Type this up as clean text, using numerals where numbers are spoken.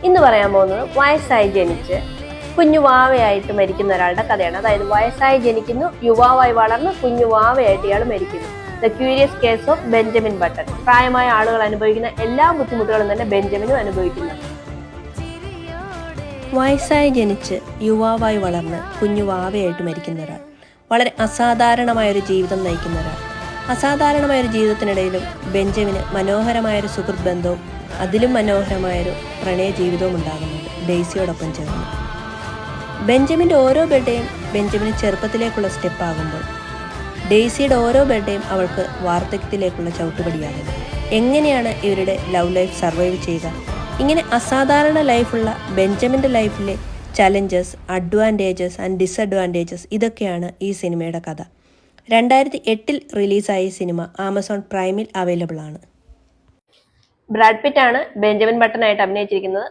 ഇന്ന് പറയാൻ പോകുന്നത് വയസ്സായി ജനിച്ച് കുഞ്ഞു വാവയായിട്ട് മരിക്കുന്ന ഒരാളുടെ കഥയാണ്. അതായത് വയസ്സായി ജനിക്കുന്നു, യുവാവായി വളർന്ന് കുഞ്ഞു വാവയായിട്ട് ഇയാൾ മരിക്കുന്നു. The curious case of Benjamin button. പ്രായമായ ആളുകൾ അനുഭവിക്കുന്ന എല്ലാ ബുദ്ധിമുട്ടുകളും തന്നെ ബെഞ്ചമിനും അനുഭവിക്കുന്നു. വയസ്സായി ജനിച്ച് യുവാവായി വളർന്ന് കുഞ്ഞു വാവയായിട്ട് മരിക്കുന്ന ഒരാൾ, വളരെ അസാധാരണമായൊരു ജീവിതം നയിക്കുന്ന ഒരാൾ. അസാധാരണമായൊരു ജീവിതത്തിനിടയിലും ബെഞ്ചമിന് മനോഹരമായൊരു സുഹൃത്ത് ബന്ധവും അതിലും മനോഹരമായൊരു പ്രണയ ജീവിതവും ഉണ്ടാകുന്നുണ്ട് ഡെയ്സിയോടൊപ്പം ചേർന്ന്. ബെഞ്ചമിൻ്റെ ഓരോ ബർത്ത്ഡേയും ബെഞ്ചമിന് ചെറുപ്പത്തിലേക്കുള്ള സ്റ്റെപ്പാകുമ്പോൾ ഡെയ്സിയുടെ ഓരോ ബർത്ത്ഡേയും അവൾക്ക് വാർദ്ധക്യത്തിലേക്കുള്ള ചവിട്ടുപടിയാകുന്നു. എങ്ങനെയാണ് ഇവരുടെ ലവ് ലൈഫ് സർവൈവ് ചെയ്യുക? ഇങ്ങനെ അസാധാരണ ലൈഫുള്ള ബെഞ്ചമിൻ്റെ ലൈഫിലെ ചലഞ്ചസ്, അഡ്വാൻറ്റേജസ് ആൻഡ് ഡിസഡ്വാൻറ്റേജസ്, ഇതൊക്കെയാണ് ഈ സിനിമയുടെ കഥ. 2008 റിലീസായ ഈ സിനിമ ആമസോൺ പ്രൈമിൽ അവൈലബിൾ ആണ്. ബ്രാഡ് പിറ്റ് ആണ് ബെഞ്ചമിൻ ബട്ടൺ ആയിട്ട് അഭിനയിച്ചിരിക്കുന്നത്.